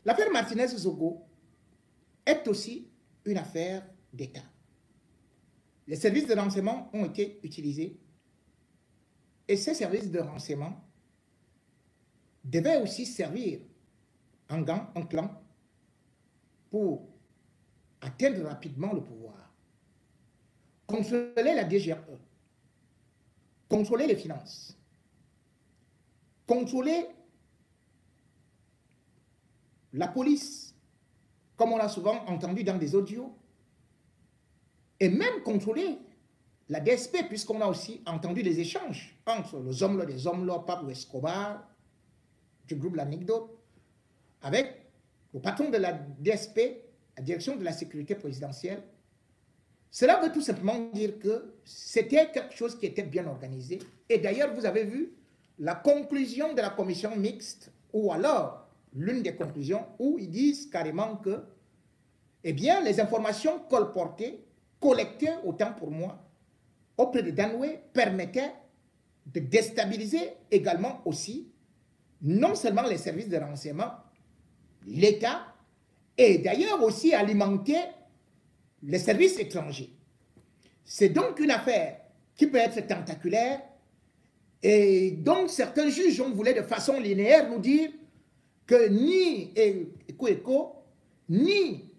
l'affaire Martinez-Zogo est aussi une affaire d'État. Les services de renseignement ont été utilisés et ces services de renseignement devaient aussi servir en clan pour atteindre rapidement le pouvoir, contrôler la DGRE, contrôler les finances, contrôler la police, comme on l'a souvent entendu dans des audios, et même contrôler la DSP, puisqu'on a aussi entendu des échanges entre les hommes-là, Pablo Escobar, du groupe L'Anecdote, avec le patron de la DSP, la direction de la sécurité présidentielle. Cela veut tout simplement dire que c'était quelque chose qui était bien organisé. Et d'ailleurs, vous avez vu la conclusion de la commission mixte, ou alors l'une des conclusions, où ils disent carrément que, eh bien, les informations colportées, collectées, autant pour moi, auprès de Danoué, permettaient de déstabiliser également aussi, non seulement les services de renseignement, l'État, et d'ailleurs aussi alimenter les services étrangers. C'est donc une affaire qui peut être tentaculaire, et donc certains juges ont voulu de façon linéaire nous dire que ni Ekweko, ni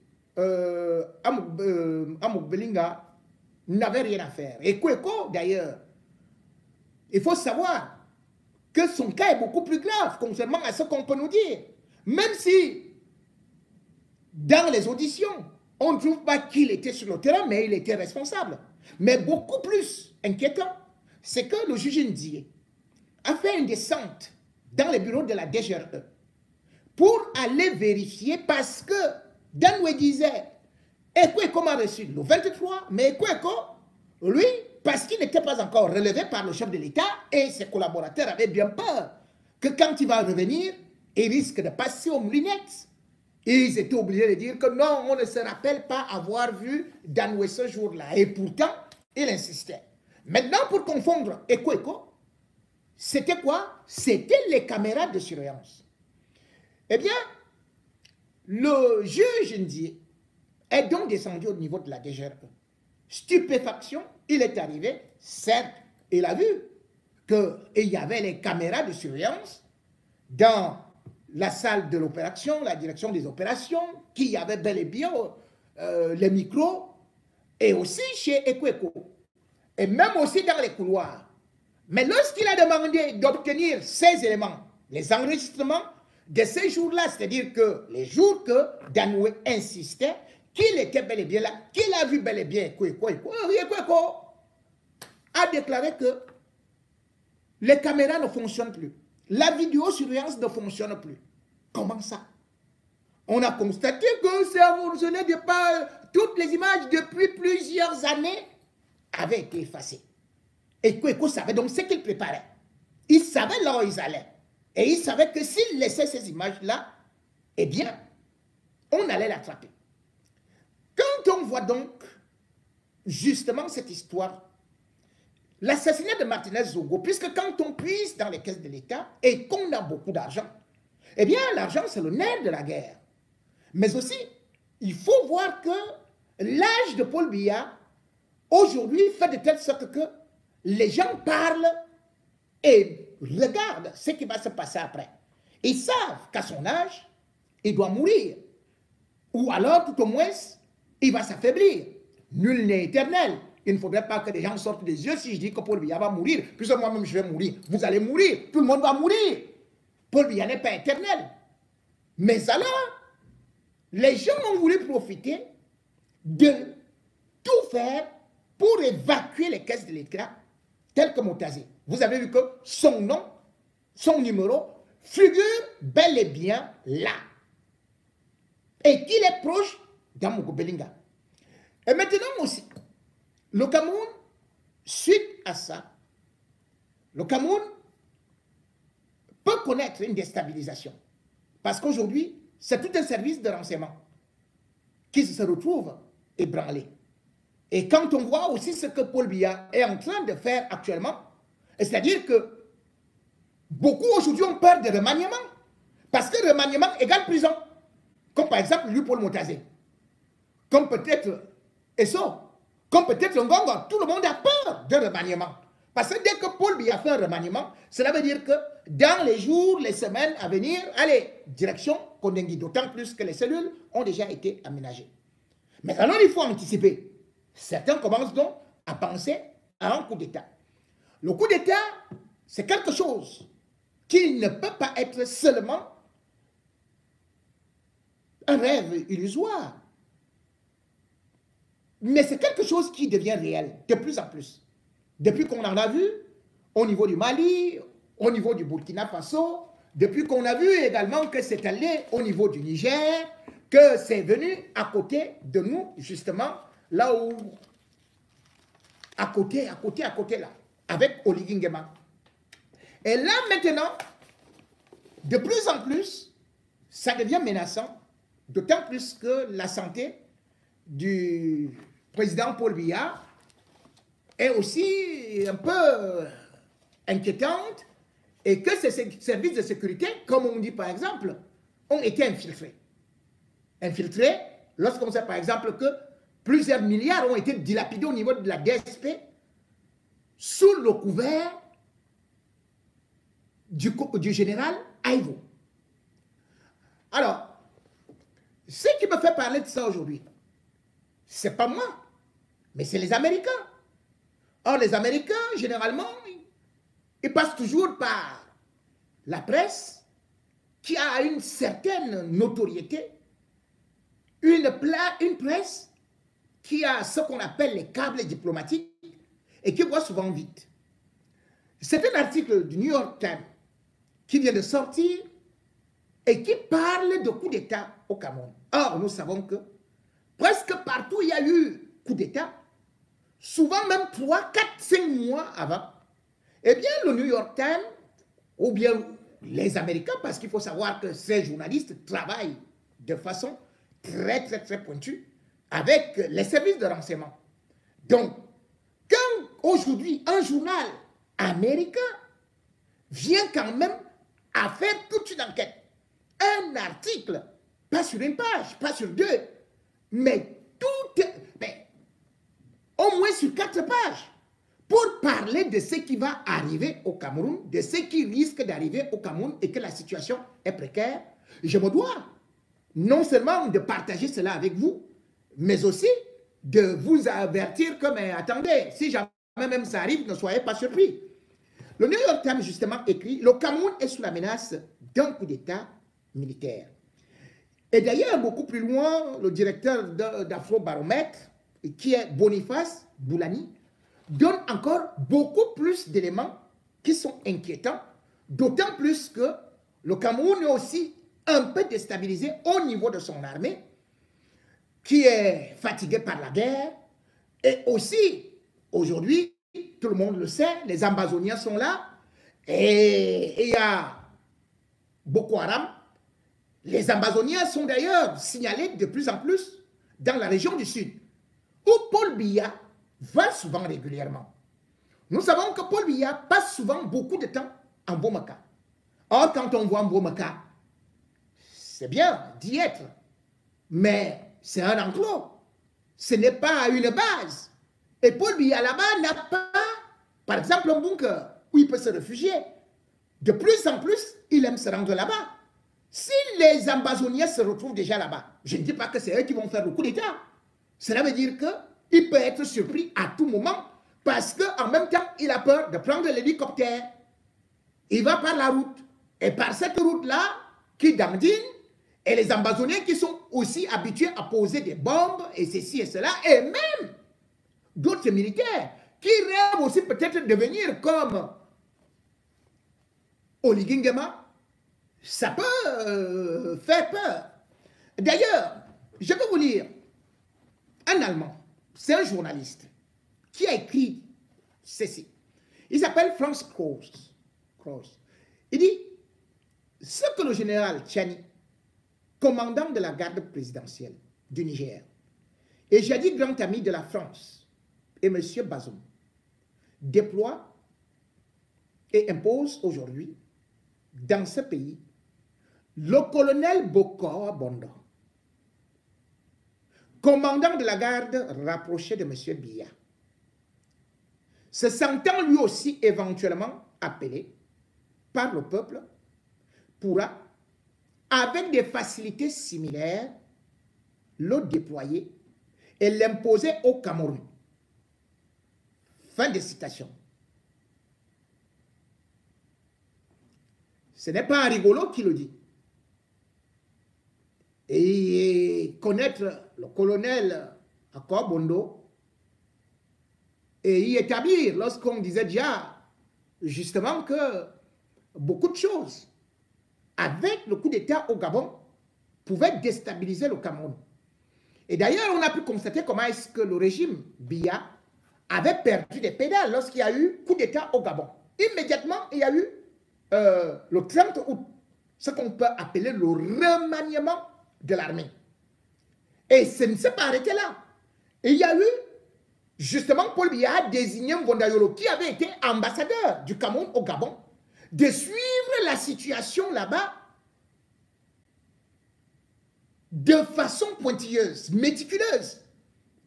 Amouk Belinga n'avaient rien à faire. Ekweko, d'ailleurs, il faut savoir que son cas est beaucoup plus grave, contrairement à ce qu'on peut nous dire. Même si, dans les auditions, on ne trouve pas qu'il était sur le terrain, mais il était responsable. Mais beaucoup plus inquiétant, c'est que le juge Ndié a fait une descente dans les bureaux de la DGRE pour aller vérifier, parce que Danoué disait Ekweko m'a reçu le 23, mais Ekweko, lui, parce qu'il n'était pas encore relevé par le chef de l'État et ses collaborateurs avaient bien peur que quand il va revenir, il risque de passer aux moulinettes. Ils étaient obligés de dire que non, on ne se rappelle pas avoir vu Danoué ce jour-là. Et pourtant, il insistait. Maintenant, pour confondre Ekweko, c'était quoi? C'était les caméras de surveillance. Eh bien, le juge Ndié est donc descendu au niveau de la DGRE. Stupéfaction, il est arrivé, certes, il a vu qu'il y avait les caméras de surveillance dans la salle de l'opération, la direction des opérations, qu'il y avait bel et bien les micros, et aussi chez Ekweko, et même aussi dans les couloirs. Mais lorsqu'il a demandé d'obtenir ces éléments, les enregistrements de ces jours-là, c'est-à-dire que les jours que Danoué insistait, qu'il était bel et bien là, qu'il a vu bel et bien Ekweko a déclaré que les caméras ne fonctionnent plus. La vidéosurveillance ne fonctionne plus. Comment ça? On a constaté que ce n'est pas toutes les images depuis plusieurs années avaient été effacées. Ekweko savait donc ce qu'il préparait. Il savait là où ils allaient. Et il savait que s'il laissait ces images-là, eh bien, on allait l'attraper. Quand on voit donc justement cette histoire, l'assassinat de Martinez-Zogo, puisque quand on puise dans les caisses de l'État et qu'on a beaucoup d'argent, eh bien, l'argent, c'est le nerf de la guerre. Mais aussi, il faut voir que l'âge de Paul Biya, aujourd'hui, fait de telle sorte que les gens parlent et regardent ce qui va se passer après. Ils savent qu'à son âge, il doit mourir. Ou alors, tout au moins, il va s'affaiblir. Nul n'est éternel. Il ne faudrait pas que les gens sortent des yeux si je dis que Paul Biya va mourir, puisque moi-même je vais mourir. Vous allez mourir. Tout le monde va mourir. Paul Biya n'est pas éternel. Mais alors, les gens ont voulu profiter de tout faire pour évacuer les caisses de l'État, telles que Moutazi. Vous avez vu que son nom, son numéro, figure bel et bien là. Et qu'il est proche d'Amouk Belinga. Et maintenant aussi, le Cameroun, suite à ça, le Cameroun peut connaître une déstabilisation. Parce qu'aujourd'hui, c'est tout un service de renseignement qui se retrouve ébranlé. Et quand on voit aussi ce que Paul Biya est en train de faire actuellement, c'est-à-dire que beaucoup aujourd'hui ont peur de remaniement. Parce que remaniement égale prison. comme par exemple lui Paul Motazé, comme peut-être Esso, comme peut-être Ngongo. Tout le monde a peur d'un remaniement. Parce que dès que Paul Biya fait un remaniement, cela veut dire que dans les jours, les semaines à venir, allez, direction Kondengui, d'autant plus que les cellules ont déjà été aménagées. Mais alors il faut anticiper. Certains commencent donc à penser à un coup d'État. Le coup d'État, c'est quelque chose qui ne peut pas être seulement un rêve illusoire. Mais c'est quelque chose qui devient réel de plus en plus. Depuis qu'on en a vu au niveau du Mali, au niveau du Burkina Faso, depuis qu'on a vu également que c'est allé au niveau du Niger, que c'est venu à côté de nous, justement, là où, à côté là, avec Oligui Nguema. Et là, maintenant, de plus en plus, ça devient menaçant, d'autant plus que la santé du président Paul Biya est aussi un peu inquiétante et que ces services de sécurité, comme on dit par exemple, ont été infiltrés. Infiltrés lorsqu'on sait par exemple que plusieurs milliards ont été dilapidés au niveau de la DSP sous le couvert du général Aïvo. Alors, ce qui me fait parler de ça aujourd'hui, c'est pas moi, mais c'est les Américains. Or, les Américains, généralement, ils passent toujours par la presse qui a une certaine notoriété, une presse qui a ce qu'on appelle les câbles diplomatiques et qui voit souvent vite. C'est un article du New York Times qui vient de sortir et qui parle de coup d'État au Cameroun. Or, nous savons que presque partout il y a eu coup d'État, souvent même 3, 4, 5 mois avant. Eh bien, le New York Times, ou bien les Américains, parce qu'il faut savoir que ces journalistes travaillent de façon très pointue avec les services de renseignement. Donc, quand aujourd'hui un journal américain vient quand même à faire toute une enquête, un article, pas sur une page, pas sur 2, mais au moins sur 4 pages, pour parler de ce qui va arriver au Cameroun, de ce qui risque d'arriver au Cameroun et que la situation est précaire, je me dois non seulement de partager cela avec vous, mais aussi de vous avertir que, mais attendez, si jamais même ça arrive, ne soyez pas surpris. Le New York Times, justement, écrit « Le Cameroun est sous la menace d'un coup d'État militaire ». Et d'ailleurs, beaucoup plus loin, le directeur d'Afrobaromètre, qui est Boniface Boulani, donne encore beaucoup plus d'éléments qui sont inquiétants, d'autant plus que le Cameroun est aussi un peu déstabilisé au niveau de son armée, qui est fatiguée par la guerre, et aussi, aujourd'hui, tout le monde le sait, les Ambazoniens sont là, et il y a Boko Haram. Les Ambazoniens sont d'ailleurs signalés de plus en plus dans la région du Sud, où Paul Biya va souvent régulièrement. Nous savons que Paul Biya passe souvent beaucoup de temps en Bamako. Or, quand on voit Bamako, c'est bien d'y être, mais c'est un enclos. Ce n'est pas une base. Et Paul Biya là-bas n'a pas, par exemple, un bunker où il peut se réfugier. De plus en plus, il aime se rendre là-bas. Si les Ambazoniens se retrouvent déjà là-bas, je ne dis pas que c'est eux qui vont faire le coup d'État. Cela veut dire qu'il peut être surpris à tout moment parce qu'en même temps, il a peur de prendre l'hélicoptère. Il va par la route. Et par cette route-là, qui dandine, et les Ambazoniens qui sont aussi habitués à poser des bombes, et ceci et cela, et même d'autres militaires qui rêvent aussi peut-être de devenir comme Oligui Nguema, ça peut faire peur. D'ailleurs, je peux vous lire un Allemand, c'est un journaliste, qui a écrit ceci. Il s'appelle Franz Kraus. Il dit, ce que le général Tchani, commandant de la garde présidentielle du Niger, et jadis grand ami de la France, et M. Bazoum, déploie et impose aujourd'hui, dans ce pays, le colonel Bokor Bondo, commandant de la garde rapproché de M. Biya, se sentant lui aussi éventuellement appelé par le peuple, pourra, avec des facilités similaires, le déployer et l'imposer au Cameroun. Fin de citation. Ce n'est pas un rigolo qui le dit. Et connaître le colonel Akwa-Bondo et y établir, lorsqu'on disait déjà justement que beaucoup de choses, avec le coup d'État au Gabon, pouvaient déstabiliser le Cameroun. Et d'ailleurs, on a pu constater comment est-ce que le régime Biya avait perdu des pédales lorsqu'il y a eu coup d'État au Gabon. Immédiatement, il y a eu le 30 août, ce qu'on peut appeler le remaniement de l'armée. Et ça ne s'est pas arrêté là. Et il y a eu, justement, Paul Biya a désigné Mbondayolo, qui avait été ambassadeur du Cameroun au Gabon, de suivre la situation là-bas de façon pointilleuse, méticuleuse.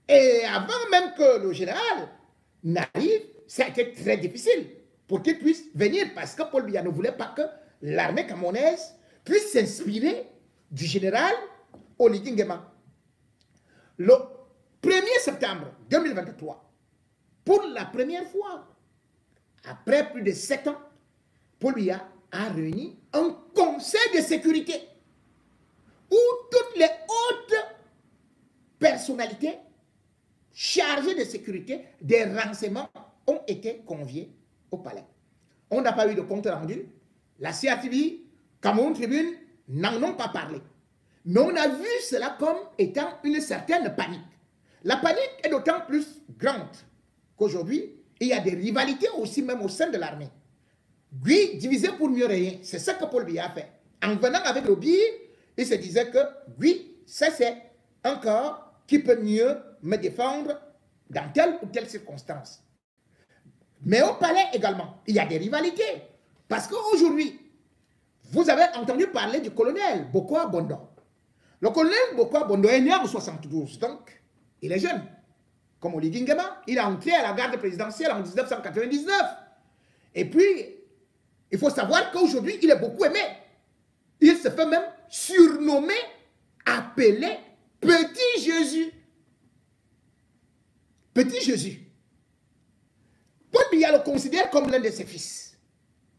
Et avant même que le général n'arrive, ça a été très difficile pour qu'il puisse venir, parce que Paul Biya ne voulait pas que l'armée camerounaise puisse s'inspirer du général Oligui Nguema. Le 1er septembre 2023, pour la première fois, après plus de 7 ans, Paul Biya a réuni un conseil de sécurité où toutes les hautes personnalités chargées de sécurité des renseignements ont été conviées au palais. On n'a pas eu de compte rendu. La CRTV, Cameroun Tribune n'en ont pas parlé. Mais on a vu cela comme étant une certaine panique. La panique est d'autant plus grande qu'aujourd'hui, il y a des rivalités aussi même au sein de l'armée. Gui, divisé pour mieux régner, c'est ça que Paul Biya a fait. En venant avec le BIR, il se disait que, oui, ça c'est un corps qui peut mieux me défendre dans telle ou telle circonstance. Mais au palais également, il y a des rivalités. Parce qu'aujourd'hui, vous avez entendu parler du colonel Bokwa-Bondo. Le colonel Bokwa-Bondo est né en 1972, donc il est jeune. Comme Oligui Nguema, il est entré à la garde présidentielle en 1999. Et puis, il faut savoir qu'aujourd'hui, il est beaucoup aimé. Il se fait même surnommer, appelé Petit Jésus. Petit Jésus. Paul Biya le considère comme l'un de ses fils.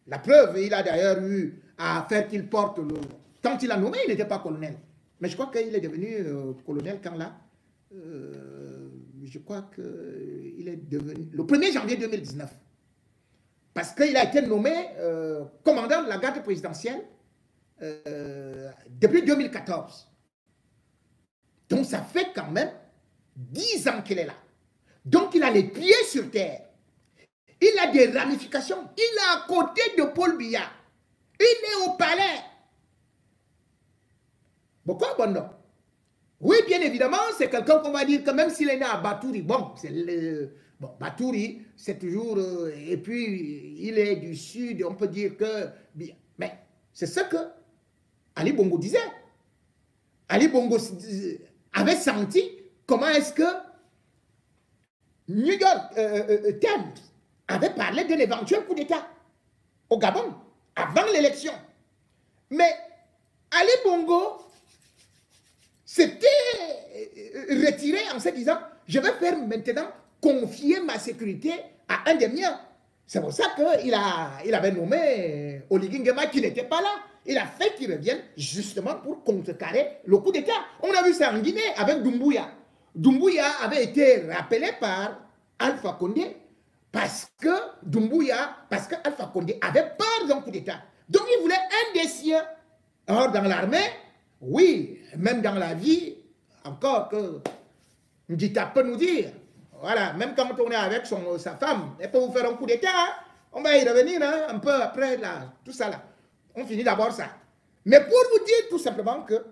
La preuve, il a d'ailleurs eu à faire qu'il porte le... Quand il a nommé, il n'était pas colonel. Mais je crois qu'il est devenu colonel quand là. Je crois qu'il est devenu... Le 1er janvier 2019. Parce qu'il a été nommé commandant de la garde présidentielle depuis 2014. Donc ça fait quand même 10 ans qu'il est là. Donc il a les pieds sur terre. Il a des ramifications. Il est à côté de Paul Biya. Il est au palais. Pourquoi Bondo? Oui, bien évidemment, c'est quelqu'un qu'on va dire que même s'il est né à Batouri, bon, Batouri, c'est toujours... et puis, il est du sud, on peut dire que... Mais c'est ce que Ali Bongo disait. Ali Bongo avait senti comment est-ce que New York Times avait parlé d'un éventuel coup d'État au Gabon, avant l'élection. Mais Ali Bongo s'était retiré en se disant, je vais faire maintenant confier ma sécurité à un des miens. C'est pour ça qu'il avait nommé Oligui Nguema qui n'était pas là. Il a fait qu'il revienne justement pour contrecarrer le coup d'État. On a vu ça en Guinée avec Doumbouya. Doumbouya avait été rappelé par Alpha Condé parce que Alpha Condé avait peur d'un coup d'État. Donc il voulait un des siens. Or dans l'armée, oui, même dans la vie, encore que Ndita peut nous dire, voilà, même quand on est avec sa femme, elle peut vous faire un coup d'État, hein, on va y revenir hein, un peu après, là, tout ça là. On finit d'abord ça. Mais pour vous dire tout simplement que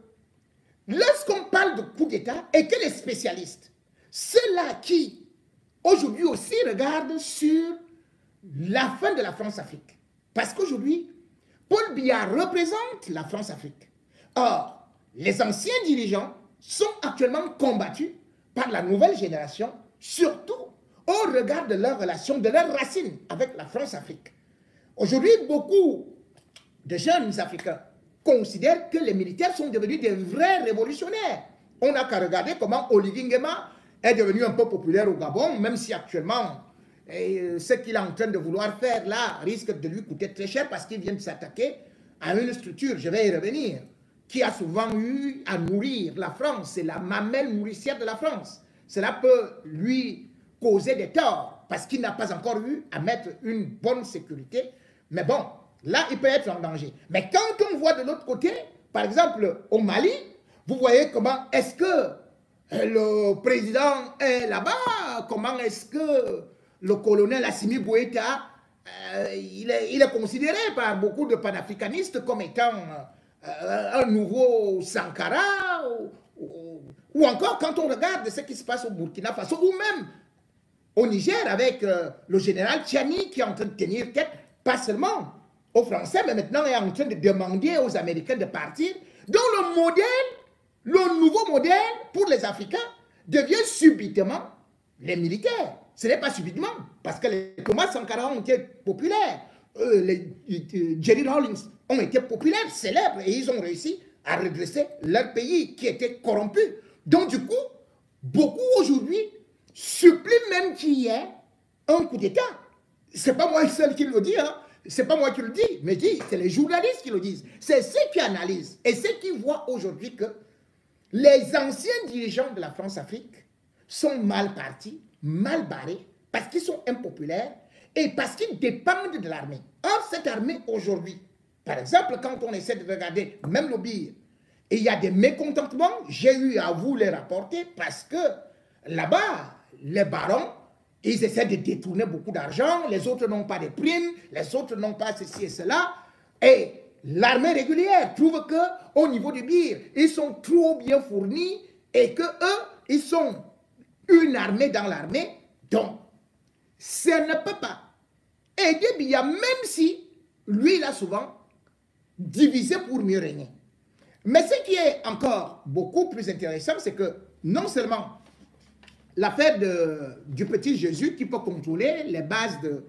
lorsqu'on parle de coup d'État et que les spécialistes, ceux-là qui aujourd'hui aussi regardent sur la fin de la France-Afrique, parce qu'aujourd'hui, Paul Biya représente la France-Afrique. Or, les anciens dirigeants sont actuellement combattus par la nouvelle génération, surtout au regard de leur relation, de leurs racines avec la France-Afrique. Aujourd'hui, beaucoup de jeunes Africains considèrent que les militaires sont devenus des vrais révolutionnaires. On n'a qu'à regarder comment Olivier Nguema est devenu un peu populaire au Gabon, même si actuellement, ce qu'il est en train de vouloir faire là risque de lui coûter très cher parce qu'il vient de s'attaquer à une structure, je vais y revenir, qui a souvent eu à nourrir la France. C'est la mamelle nourricière de la France. Cela peut lui causer des torts parce qu'il n'a pas encore eu à mettre une bonne sécurité. Mais bon, là, il peut être en danger. Mais quand on voit de l'autre côté, par exemple, au Mali, vous voyez comment est-ce que le président est là-bas, comment est-ce que le colonel Assimi Goïta, il est considéré par beaucoup de panafricanistes comme étant un nouveau Sankara, ou encore quand on regarde ce qui se passe au Burkina Faso, ou même au Niger avec le général Tchani qui est en train de tenir tête, pas seulement aux Français, mais maintenant est en train de demander aux Américains de partir. Donc le modèle, le nouveau modèle pour les Africains devient subitement les militaires. Ce n'est pas subitement, parce que les Thomas Sankara ont été populaires, les Jerry Rawlings ont été populaires, célèbres, et ils ont réussi à redresser leur pays qui était corrompu. Donc du coup, beaucoup aujourd'hui supplient même qu'il y ait un coup d'État. Ce n'est pas moi seul qui le dis, hein. C'est pas moi qui le dis, mais c'est les journalistes qui le disent. C'est ceux qui analysent et ceux qui voient aujourd'hui que les anciens dirigeants de la France-Afrique sont mal partis, mal barrés, parce qu'ils sont impopulaires et parce qu'ils dépendent de l'armée. Or, cette armée aujourd'hui, par exemple, quand on essaie de regarder même le BIR, et il y a des mécontentements, j'ai eu à vous les rapporter parce que là-bas, les barons, ils essaient de détourner beaucoup d'argent, les autres n'ont pas de primes, les autres n'ont pas ceci et cela. Et l'armée régulière trouve qu'au niveau du BIR, ils sont trop bien fournis et que eux, ils sont une armée dans l'armée. Donc, ça ne peut pas aider Biya, même si lui, il a souvent divisé pour mieux régner. Mais ce qui est encore beaucoup plus intéressant, c'est que non seulement l'affaire du petit Jésus qui peut contrôler les bases de...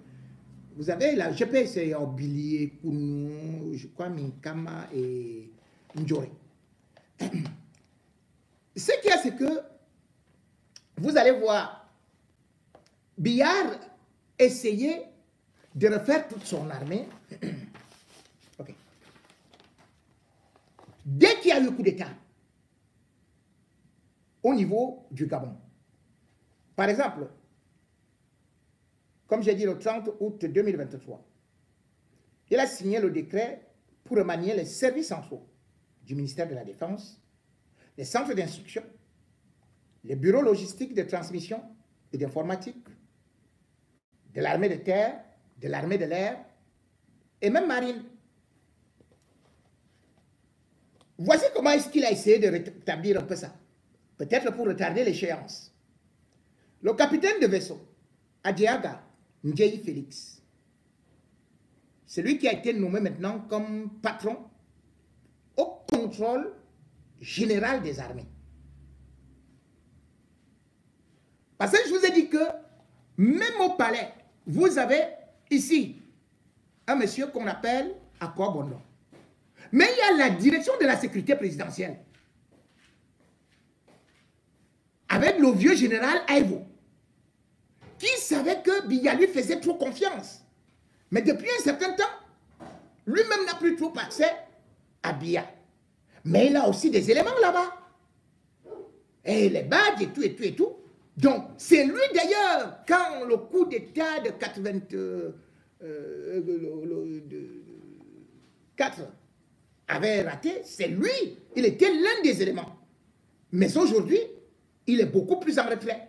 Vous avez la GP, c'est Obilier, Kounou, je crois, Minkama et Ndjore. Ce qu'il y a, c'est que vous allez voir Biyar essayer de refaire toute son armée. Okay. Dès qu'il y a eu le coup d'État au niveau du Gabon, par exemple, comme j'ai dit le 30 août 2023, il a signé le décret pour remanier les services centraux du ministère de la Défense, les centres d'instruction, les bureaux logistiques de transmission et d'informatique, de l'armée de terre, de l'armée de l'air et même marine. Voici comment est-ce qu'il a essayé de rétablir un peu ça. Peut-être pour retarder l'échéance. Le capitaine de vaisseau, Adjiaga Ndjei Félix, c'est lui qui a été nommé maintenant comme patron au contrôle général des armées. Parce que je vous ai dit que même au palais, vous avez ici un monsieur qu'on appelle Akwa Bondo. Mais il y a la direction de la sécurité présidentielle avec le vieux général Aïvo, qui savait que Biya lui faisait trop confiance. Mais depuis un certain temps, lui-même n'a plus trop accès à Biya. Mais il a aussi des éléments là-bas. Et les badges et tout, et tout, et tout. Donc, c'est lui d'ailleurs, quand le coup d'État de 84 avait raté, c'est lui, il était l'un des éléments. Mais aujourd'hui, il est beaucoup plus en retrait.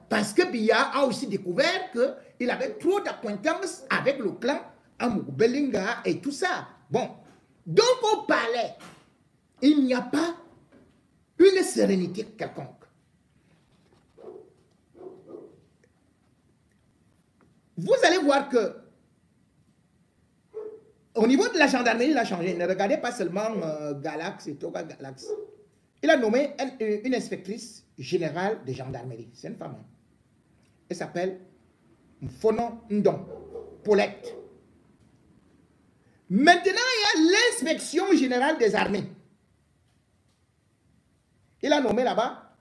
Parce que Biya a aussi découvert qu'il avait trop d'acquaintances avec le clan Amoubelinga et tout ça. Bon, donc au palais, il n'y a pas une sérénité quelconque. Vous allez voir que au niveau de la gendarmerie, il a changé. Ne regardez pas seulement Galax et Toga Galax. Il a nommé une inspectrice générale de gendarmerie. C'est une femme. Elle s'appelle Mfono Ndong, Paulette. Maintenant, il y a l'inspection générale des armées. Il a nommé là-bas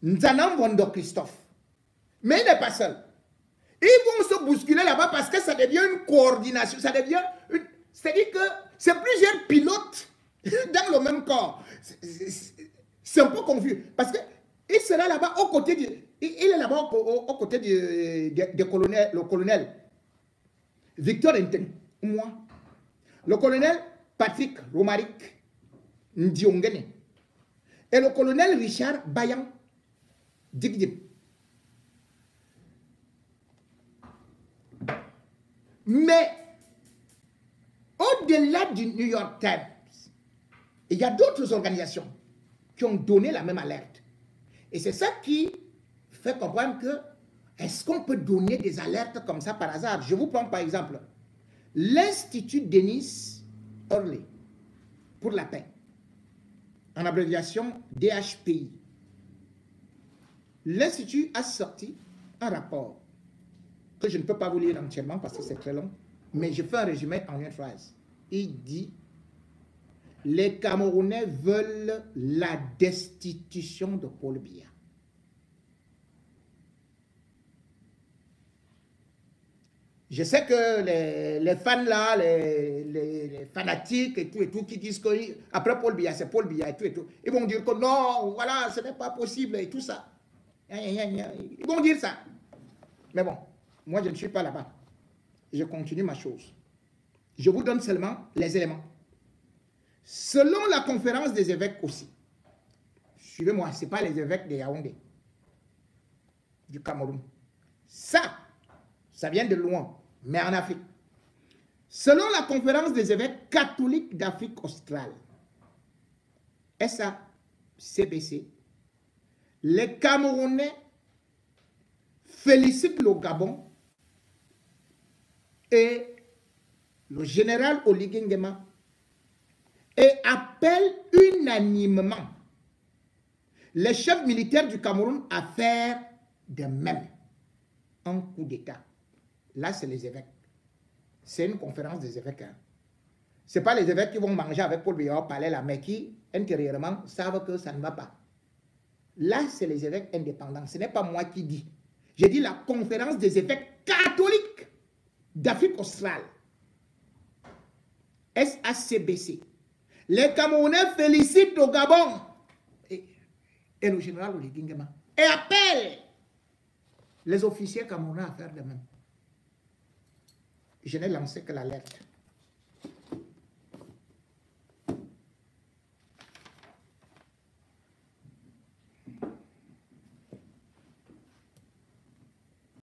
Nzanam Wondo Christophe. Mais il n'est pas seul. Ils vont se bousculer là-bas parce que ça devient une coordination. Ça devient une... C'est-à-dire que c'est plusieurs pilotes dans le même corps. C'est un peu confus. Parce qu'il sera là-bas aux côtés du... Il est là-bas aux côtés du colonel, le colonel Victor Enten, moi. Le colonel Patrick Romaric Ndiongene. Et le colonel Richard Bayan Digdim. Mais au-delà du New York Times, il y a d'autres organisations qui ont donné la même alerte. Et c'est ça qui fait comprendre que est-ce qu'on peut donner des alertes comme ça par hasard? Je vous prends par exemple l'Institut Denis Orley pour la paix, en abréviation DHPI. L'Institut a sorti un rapport que je ne peux pas vous lire entièrement parce que c'est très long, mais je fais un résumé en une phrase. Il dit: les Camerounais veulent la destitution de Paul Biya. Je sais que les fans là, les fanatiques et tout, qui disent qu'après Paul Biya, c'est Paul Biya et tout, ils vont dire que non, voilà, ce n'est pas possible et tout ça. Ils vont dire ça. Mais bon, moi je ne suis pas là-bas. Je continue ma chose. Je vous donne seulement les éléments. Selon la conférence des évêques aussi, suivez-moi, ce n'est pas les évêques de Yaoundé, du Cameroun. Ça vient de loin, mais en Afrique. Selon la conférence des évêques catholiques d'Afrique australe, SACBC, les Camerounais félicitent le Gabon et le général Oligui Nguema et appellent unanimement les chefs militaires du Cameroun à faire de même un coup d'État. Là, c'est les évêques. C'est une conférence des évêques. Hein. Ce n'est pas les évêques qui vont manger avec Paul Biya au palais, là, mais qui, intérieurement, savent que ça ne va pas. Là, c'est les évêques indépendants. Ce n'est pas moi qui dis. J'ai dit la conférence des évêques catholiques d'Afrique australe. SACBC. Les Camerounais félicitent le Gabon et le général Oligui Nguema et appellent les officiers camerounais à faire de même. Je n'ai lancé que l'alerte.